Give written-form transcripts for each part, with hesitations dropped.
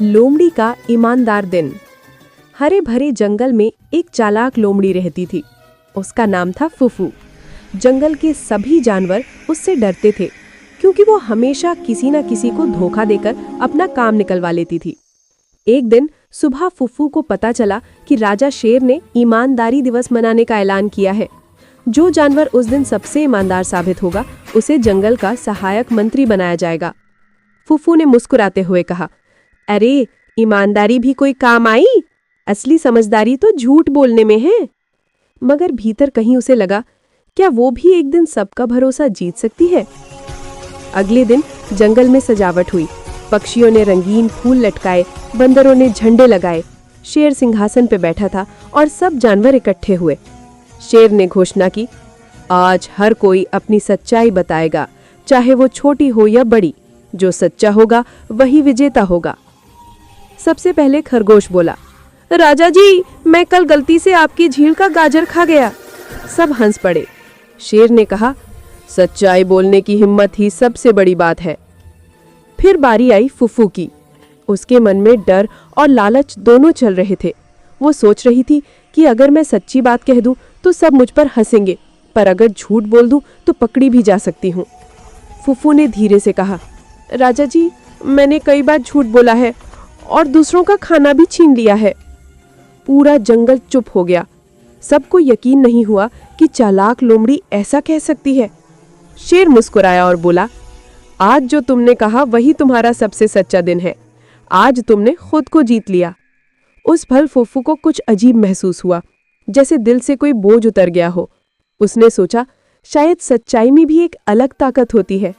लोमड़ी का ईमानदार दिन। हरे भरे जंगल में एक चालाक लोमड़ी रहती थी। उसका नाम था फुफू। जंगल के सभी जानवर उससे डरते थे क्योंकि वो हमेशा किसी न किसी को धोखा देकर अपना काम निकलवा लेती थी। एक दिन सुबह फुफू को पता चला कि राजा शेर ने ईमानदारी दिवस मनाने का ऐलान किया है। जो जानवर उस दिन सबसे ईमानदार साबित होगा उसे जंगल का सहायक मंत्री बनाया जाएगा। फुफू ने मुस्कुराते हुए कहा, अरे ईमानदारी भी कोई काम आई? असली समझदारी तो झूठ बोलने में है। मगर भीतर कहीं उसे लगा, क्या वो भी एक दिन सबका भरोसा जीत सकती है? अगले दिन जंगल में सजावट हुई। पक्षियों ने रंगीन फूल लटकाए, बंदरों ने झंडे लगाए। शेर सिंहासन पे बैठा था और सब जानवर इकट्ठे हुए। शेर ने घोषणा की, आज हर कोई अपनी सच्चाई बताएगा, चाहे वो छोटी हो या बड़ी। जो सच्चा होगा वही विजेता होगा। सबसे पहले खरगोश बोला, राजा जी, मैं कल गलती से आपकी झील का गाजर खा गया। सब हंस पड़े। शेर ने कहा, सच्चाई बोलने की हिम्मत ही सबसे बड़ी बात है। फिर बारी आई फुफू की। उसके मन में डर और लालच दोनों चल रहे थे। वो सोच रही थी कि अगर मैं सच्ची बात कह दूं तो सब मुझ पर हंसेंगे, पर अगर झूठ बोल दूं तो पकड़ी भी जा सकती हूँ। फुफू ने धीरे से कहा, राजा जी, मैंने कई बार झूठ बोला है और दूसरों का खाना भी छीन लिया है। पूरा जंगल चुप हो गया। सबको यकीन नहीं हुआ कि चालाक लोमड़ी ऐसा कह सकती है। शेर मुस्कुराया और बोला, आज जो तुमने कहा वही तुम्हारा सबसे सच्चा दिन है। आज तुमने खुद को जीत लिया। उस पल फुफू को कुछ अजीब महसूस हुआ, जैसे दिल से कोई बोझ उतर गया हो। उसने सोचा, शायद सच्चाई में भी एक अलग ताकत होती है।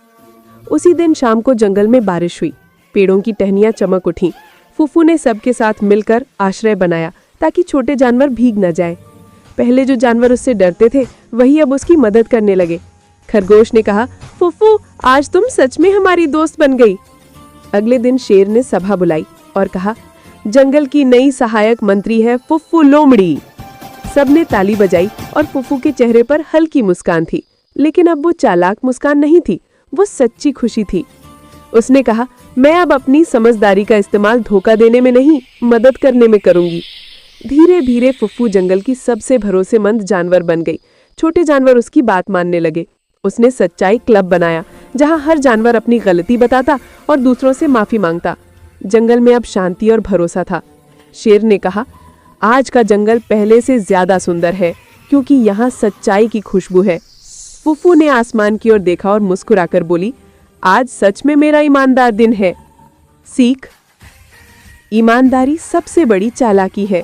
उसी दिन शाम को जंगल में बारिश हुई। पेड़ों की टहनियां चमक उठीं। फुफू ने सबके साथ मिलकर आश्रय बनाया ताकि छोटे जानवर भीग न जाएं। पहले जो जानवर उससे डरते थे वही अब उसकी मदद करने लगे। खरगोश ने कहा, फुफू, आज तुम सच में हमारी दोस्त बन गई। अगले दिन शेर ने सभा बुलाई और कहा, जंगल की नई सहायक मंत्री है फुफू लोमड़ी। सबने ताली बजाई और फुफू के चेहरे पर हल्की मुस्कान थी, लेकिन अब वो चालाक मुस्कान नहीं थी, वो सच्ची खुशी थी। उसने कहा, मैं अब अपनी समझदारी का इस्तेमाल धोखा देने में नहीं, मदद करने में करूंगी। धीरे धीरे फुफू जंगल की सबसे भरोसेमंद जानवर बन गई। छोटे जानवर उसकी बात मानने लगे। उसने सच्चाई क्लब बनाया, जहां हर जानवर अपनी गलती बताता और दूसरों से माफी मांगता। जंगल में अब शांति और भरोसा था। शेर ने कहा, आज का जंगल पहले से ज्यादा सुंदर है क्योंकि यहाँ सच्चाई की खुशबू है। फुफू ने आसमान की ओर देखा और मुस्कुराकर बोली, आज सच में मेरा ईमानदार दिन है। सीख, ईमानदारी सबसे बड़ी चालाकी है।